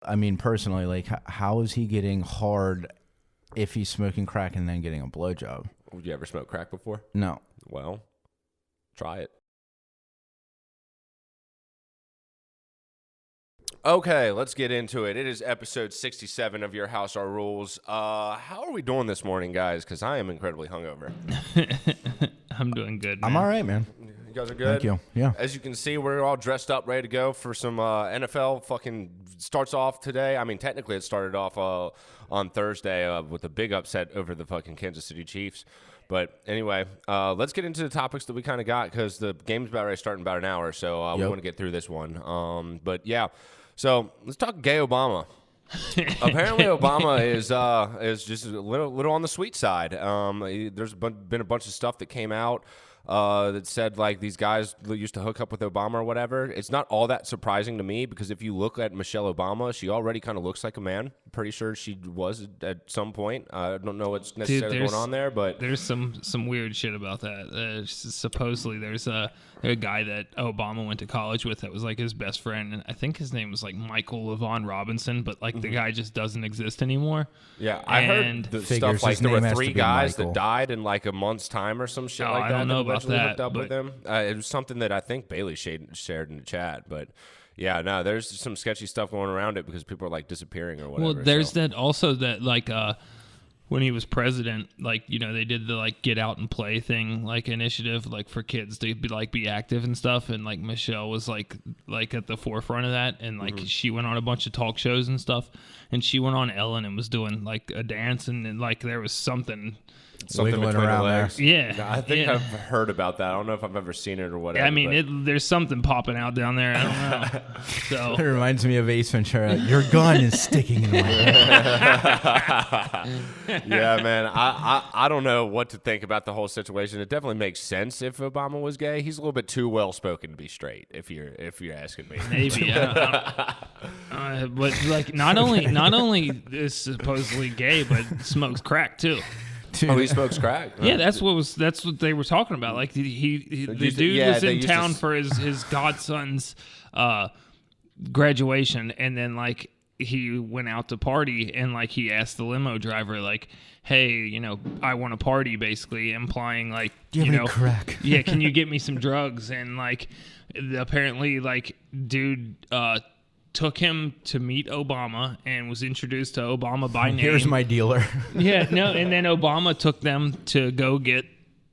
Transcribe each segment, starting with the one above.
I mean, personally, like, how is he getting hard if he's smoking crack and then getting a blowjob? Would you ever smoke crack before? No. Well, try it. Okay, let's get into it. It is episode 67 of Your House, Our Rules. How are we doing this morning, guys? Because I am incredibly hungover. I'm doing good, man. I'm all right, man. You guys are good? Thank you. Yeah. As you can see, we're all dressed up, ready to go for some NFL fucking starts off today. I mean, technically it started off on Thursday with a big upset over the fucking Kansas City Chiefs. But anyway, let's get into the topics that we kind of got because the game's about ready to start in about an hour, so we want to get through this one. But yeah, so let's talk gay Obama. Apparently, Obama is just a little on the sweet side. There's been a bunch of stuff that came out that said like these guys used to hook up with Obama or whatever. It's not all that surprising to me because if you look at Michelle Obama, she already kind of looks like a man. Pretty sure she was at some point. I don't know what's necessarily going on there, but there's some weird shit about that. Supposedly, there's a guy that Obama went to college with that was like his best friend, and I think his name was like Michael LaVaughn Robinson, but like the guy just doesn't exist anymore. Yeah, I heard the stuff like there were 3 guys that died in like a month's time or some shit like that. I don't know about that. Hooked up with him. It was something that I think Bailey shared in the chat, but. Yeah, no, there's some sketchy stuff going around it because people are like disappearing or whatever. Well, there's that also that like when he was president, like, you know, they did the like get out and play thing, like initiative, like for kids to be active and stuff. And like Michelle was like at the forefront of that. And like she went on a bunch of talk shows and stuff. And she went on Ellen and was doing like a dance and like there was something Wiggling around there. Yeah. I think I've heard about that. I don't know if I've ever seen it or whatever. I mean, there's something popping out down there. I don't know. So it reminds me of Ace Ventura. Your gun is sticking in my head. Yeah, man. I don't know what to think about the whole situation. It definitely makes sense if Obama was gay. He's a little bit too well spoken to be straight. If you're asking me, maybe. But like, not only is supposedly gay, but smokes crack too. Oh, he smokes crack. Yeah, that's what they were talking about. Like the dude was in town for his godson's graduation, and then like he went out to party, and like he asked the limo driver like, "Hey, you know, I want to party," basically implying like, you know, crack. Yeah, can you get me some drugs? And like apparently like dude took him to meet Obama and was introduced to Obama by name. Here's my dealer. Yeah, no, and then Obama took them to go get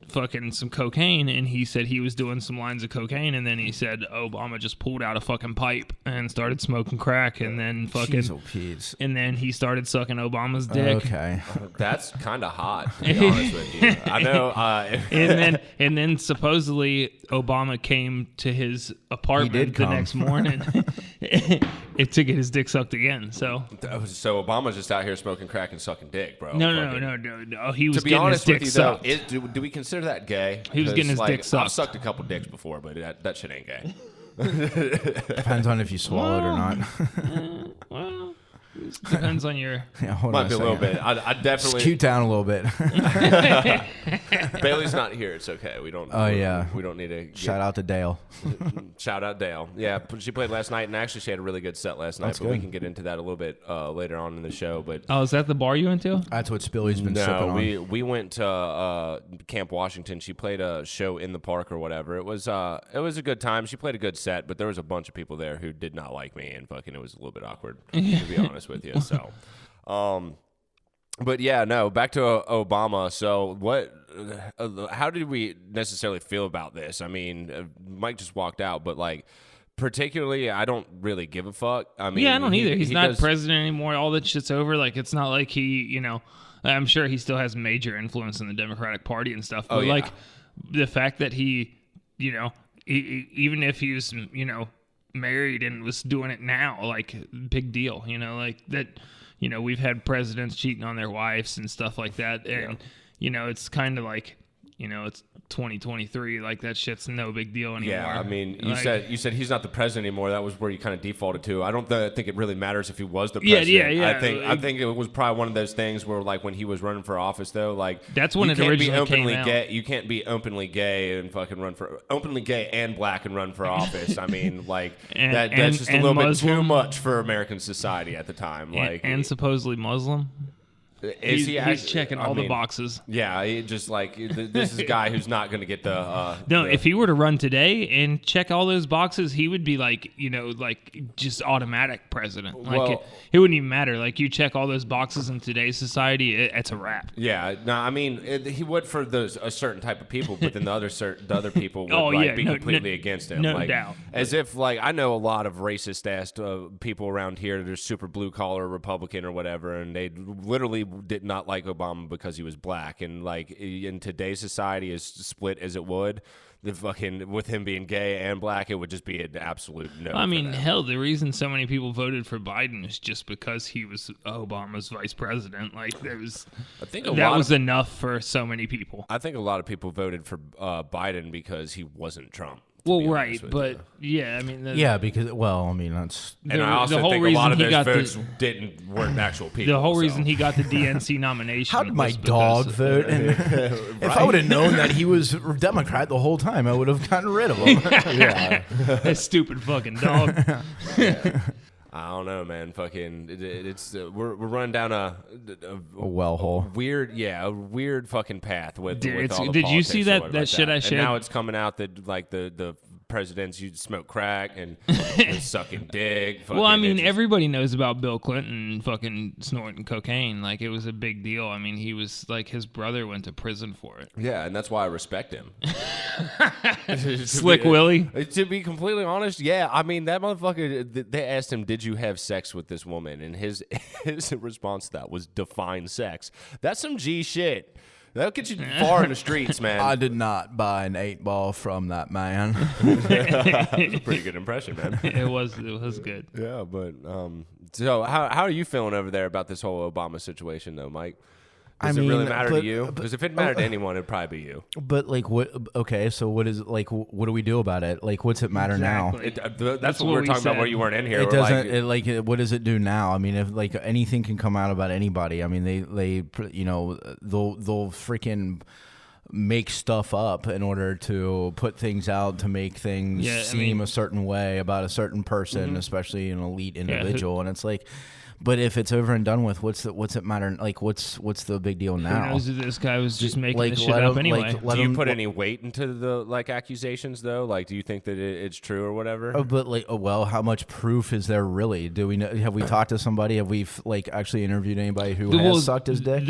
fucking some cocaine, and he said he was doing some lines of cocaine, and then he said Obama just pulled out a fucking pipe and started smoking crack, and then fucking, and then he started sucking Obama's dick. Okay, that's kind of hot, to be honest with you. I know. and then supposedly Obama came to his apartment the next morning to get his dick sucked again. So Obama's just out here smoking crack and sucking dick, bro. No. He was to be getting honest his dick with you, sucked. Though, do we consider that gay? He was getting his dick sucked. I've sucked a couple dicks before, but that shit ain't gay. Depends on if you swallowed or not. Well, depends on your. Yeah, might be a little bit. I definitely scoot down a little bit. Bailey's not here. It's okay. We don't. Oh yeah. We don't need to. Shout out to Dale. Shout out Dale. Yeah, she played last night, and actually she had a really good set last night. That's but good. We can get into that a little bit later on in the show. But is that the bar you went to? That's what Spilly's been sipping on. we went to Camp Washington. She played a show in the park or whatever. It was a good time. She played a good set, but there was a bunch of people there who did not like me, and fucking it was a little bit awkward to be honest with you. So. But yeah, no, back to Obama. So how did we necessarily feel about this? I mean, Mike just walked out, but like, particularly, I don't really give a fuck. I mean, yeah, I don't either. He's not president anymore. All that shit's over. Like, it's not like he, you know, I'm sure he still has major influence in the Democratic Party and stuff. But like, the fact that he, you know, even if he was, you know, married and was doing it now, like, big deal, you know, like that. You know, we've had presidents cheating on their wives and stuff like that. And, you know, it's kind of like, it's 2023. Like that shit's no big deal anymore. Yeah, I mean, you Like, said he's not the president anymore. That was where you kind of defaulted to. I don't think it really matters if he was the president. Yeah. I think it was probably one of those things where, like, when he was running for office, though, like That's when you it can't originally be openly came out. gay. You can't be openly gay and fucking openly gay and black and run for office. I mean, like that's just a little bit too Muslim. much for American society at the time. Like, and supposedly Muslim. He's checking all the boxes. Yeah, he just like this is a guy who's not going to get the. No, if he were to run today and check all those boxes, he would be like, like just automatic president. Like Well- it wouldn't even matter. Like you check all those boxes in today's society, it's a wrap. Yeah, no, I mean he would for a certain type of people, but then the other people would Oh, yeah, be no- completely no- against him. no like, doubt. As if like I know a lot of racist ass people around here that are super blue collar Republican or whatever, and they literally did not like Obama because he was black, and like in today's society, as split as it would. The fucking with him being gay and black, it would just be an absolute no. I mean, for them. hell, the reason so many people voted for Biden is just because he was Obama's vice president. Like that was enough for so many people. I think a lot of people voted for Biden because he wasn't Trump. to Well, be honest right, with but you. yeah, I mean, Yeah, because that's And I the also whole think a reason lot of he those got votes weren't actual people. the whole so. reason he got the DNC nomination. how did my was dog because- vote? And if I would have known that he was Democrat the whole time, I would have gotten rid of him. That stupid fucking dog. I don't know, man. Fucking, it's we're running down a well hole. a weird fucking path with. Dude, with all the did you see politics that or that shit I And shared? now it's coming out that like the presidents you smoke crack and sucking dick. Well, I fucking, mean, it's just- everybody knows about Bill Clinton fucking snorting cocaine. Like, it was a big deal. I mean, he was like, his brother went to prison for it. Yeah, and that's why I respect him. Slick Willie. To be completely honest, yeah. I mean, that motherfucker, they asked him, did you have sex with this woman? And his response to that was define sex. That's some G shit. That'll get you far in the streets, man. I did not buy an 8-ball from that man. That's a pretty good impression, man. It was good. Yeah, but so how are you feeling over there about this whole Obama situation, though, Mike? Does I it really mean, matter but- to you? but- Because if it mattered to anyone, it'd probably be you. But like, what? Okay, so what is like? What do we do about it? Like, what's it matter now? Exactly. That's what we were talking about said. where you weren't in here. It We're doesn't. like, What does it do now? I mean, if like anything can come out about anybody, I mean, they they'll freaking make stuff up in order to put things out to make things Yeah, I seem mean- a certain way about a certain person, especially an elite individual. And it's like, but if it's over and done with, what's it matter? Like, what's the big deal Who now? knows if this guy was just making Like, this shit let up him- anyway? like, let do you him- put any weight into the like accusations though? Like, do you think that it's true or whatever? Oh, but like, well, how much proof is there really? Do we know? Have we talked to somebody? Have we like actually interviewed anybody who has sucked his dick?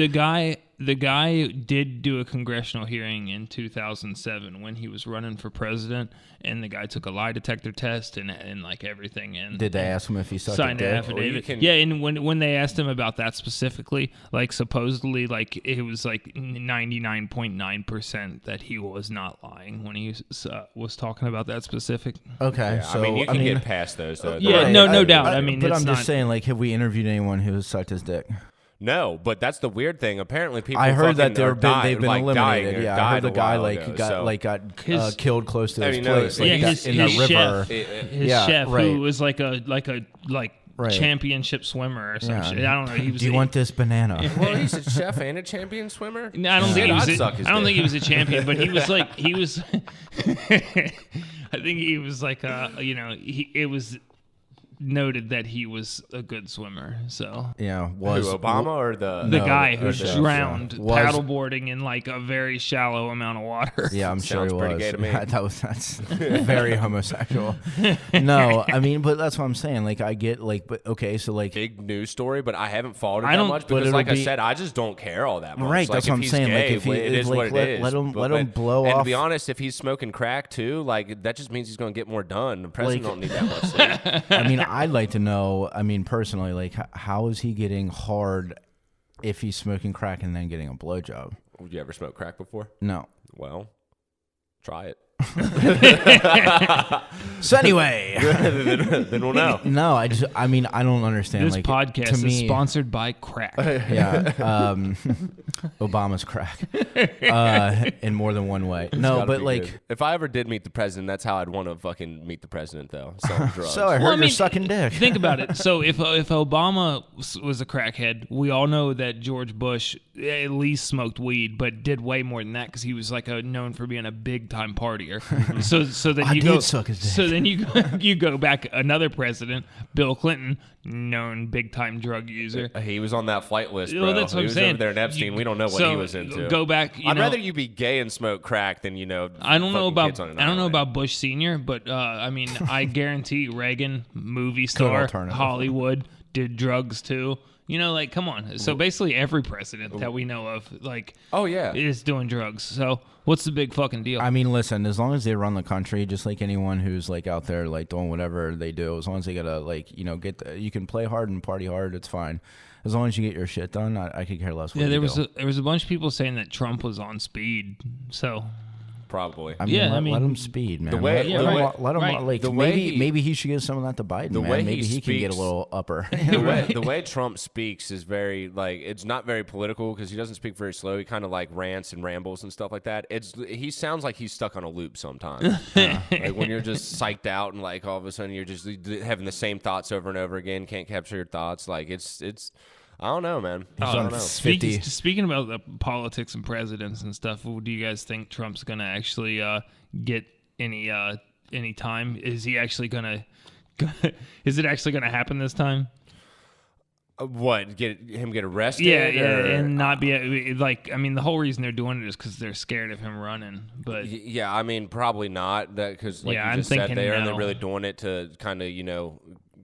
The guy did do a congressional hearing in 2007 when he was running for president, and the guy took a lie detector test and like everything. And Did they ask him if he sucked signed a an dick? affidavit? Or you can- Yeah, and when they asked him about that specifically, like supposedly, like it was like 99.9% that he was not lying when he was talking about that specific. Okay, Yeah, so I mean, you can get past those though. Yeah, Right, no doubt. I mean, but it's I'm not, just saying, like, have we interviewed anyone who has sucked his dick? No, but that's the weird thing. Apparently, people. I heard that fucking they've been like, eliminated. dying or Yeah, I died heard the a guy while ago, got His- killed close to I his mean, no, place, yeah, like his, in his the river. chef, his Yeah, chef right. who was like a Right. championship swimmer or some Yeah. shit. I don't know. He was. Do you want this banana? Well, he's a chef and a champion swimmer. No, I don't think he Dude, was. I'd suck his I don't dick. think he was a champion, but he was like he was. I think he was like it was noted that he was a good swimmer. So Yeah, Who, was Obama or the the No, guy or who chef, drowned yeah. Was- paddleboarding in like a very shallow amount of water. Yeah, I'm sure he Sounds was. pretty gay to me. That's very homosexual. No, I mean, but that's what I'm saying. Like, I get like, but okay, so like, big news story, but I haven't followed it I that don't- much but because, it'll like I be- said, I just don't care all that much. Right, Like, that's what if I'm he's saying, like, gay, if he it is, is like, what it let- is. let him- But- let him blow and off- to be honest, if he's smoking crack too, like that just means he's going to get more done. The president Like- don't need that much sleep. I mean, I'd like to know. I mean, personally, like, how is he getting hard if he's smoking crack and then getting a blowjob? Would you ever smoke crack before? No. Well, try it. So anyway, then we'll know. no, I mean, I don't understand. This like, podcast to me, is sponsored by crack. Yeah, Obama's crack, in more than one way. No, but like, good. If I ever did meet the president, that's how I'd want to fucking meet the president, though. Selling drugs. so I heard you're sucking dick. Think about it. So if Obama was a crackhead, we all know that George Bush at least smoked weed, but did way more than that because he was like known for being a big time partier. so then you go suck his dick. So then you go back another president, Bill Clinton, known big time drug user. He was on that flight list, bro. Well, that's what he I'm was saying. over there in Epstein. We don't know what he was into. Go back. I'd rather you be gay and smoke crack than I don't know fucking kids on about an I don't know island. about Bush Senior, but I mean I guarantee Reagan, movie star, alternative. Hollywood, did drugs too. You know, like, come on. So basically every president that we know of, like, Oh yeah. is doing drugs. So what's the big fucking deal? I mean, listen, as long as they run the country, just like anyone who's like out there, like doing whatever they do, as long as they gotta like, you can play hard and party hard, it's fine. As long as you get your shit done, I could care less what yeah, you do. there was a bunch of people saying that Trump was on speed. So Probably. I mean, Yeah, let him speed, man. the way- Yeah, right, let him right. like The way maybe he should give some of that to Biden. the Man. way Maybe he can get a speaks- little upper. The way Trump speaks is very like it's not very political because he doesn't speak very slow. He kind of like rants and rambles and stuff like that. He sounds like he's stuck on a loop sometimes. Like when you're just psyched out and like all of a sudden you're just having the same thoughts over and over again, can't capture your thoughts. Like it's I don't know, man. I don't know. Speaking about the politics and presidents and stuff, do you guys think Trump's gonna actually get any time? Is he actually gonna? Is it actually gonna happen this time? What get arrested? Yeah, or- and not be like. I mean, the whole reason they're doing it is because they're scared of him running. But Yeah, I mean, probably not. That because like Yeah, you I'm just said, thinking they're only no. really doing it to kind of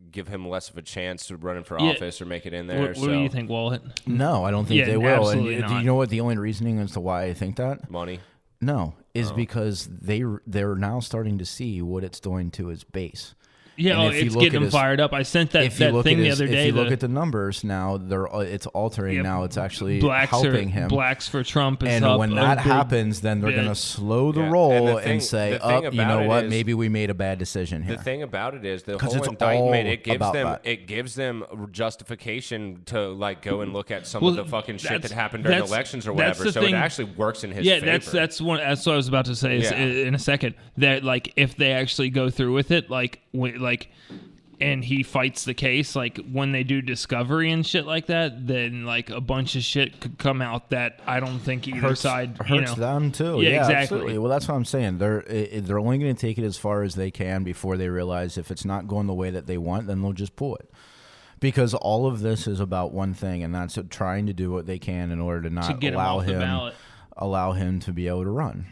give him less of a chance to running for Yeah. office or make it in there. what do you think, Wallet? No, I don't think Yeah, they will. And absolutely do you not. know what the only reasoning as to why I think that? Money. No, is because they're now starting to see what it's doing to his base. Yeah, And if you it's look getting at him his- fired up. I sent that If you look thing at the his, other day. if you look at the numbers now, it's altering. Yep. Now it's actually blacks helping him. Blacks for Trump is And up when a that big happens, then they're bit. going to slow the Yeah, roll and and, the thing- say, the thing you know about it what, is- maybe we made a bad decision here. The thing about it is the 'Cause whole it's indictment. all It gives about them that. justification to like go and look at some Well, of the fucking shit that that's- happened during that's- elections or that's whatever. the So thing. it actually works in his Yeah, favor. that's what I was about to say is, Yeah. in a second. That like if they actually go through with it, and he fights the case, like when they do discovery and shit like that, then like a bunch of shit could come out that I don't think either side hurts them too. Yeah, Yeah, exactly. absolutely. Well, that's what I'm saying. They're only going to take it as far as they can before they realize if it's not going the way that they want, then they'll just pull it. Because all of this is about one thing, and that's trying to do what they can in order to to not get him off the ballot. allow him to be able to run.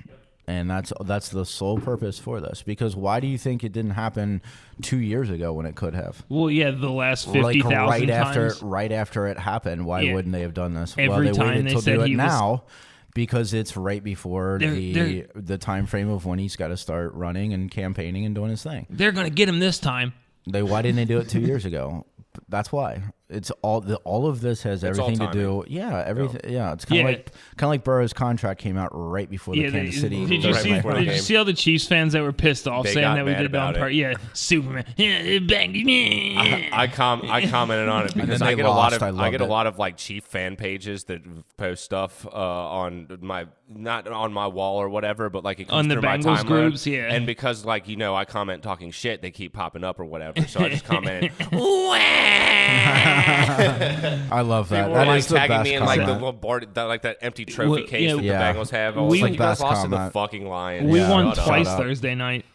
And that's the sole purpose for this. Because why do you think it didn't happen 2 years ago when it could have? Well, yeah, the last Like 50,000 times. right after it happened, why Yeah. wouldn't they have done this? Every they time waited they till said do it he was- now because it's right before They're- the time frame of when he's got to start running and campaigning and doing his thing. They're gonna get him this time. Why didn't they do it 2 years ago? That's why. It's all of this has everything to do. Yeah, everything. Yeah, it's kind of like Burrow's contract came out right before the Kansas City. Did you Right see? before the Did you game. see all the Chiefs fans that were pissed off They saying got that we mad did it on about part? it. Yeah, Superman. Yeah, bang. I commented on it because then I they get a lot lost. of I I get a loved it. lot of like Chief fan pages that post stuff on my not on my wall or whatever, but like it comes On the through my Bengals timeline. groups, yeah. And because like I comment talking shit, they keep popping up or whatever. So I just commented. I love that. People That were is like the tagging best me in like the comment. little board, like that empty trophy Well, case yeah, that yeah. the Bengals have. I We- was like, It's you the guys best lost to the comment. fucking Lions. We Shut won up. twice up. Thursday night.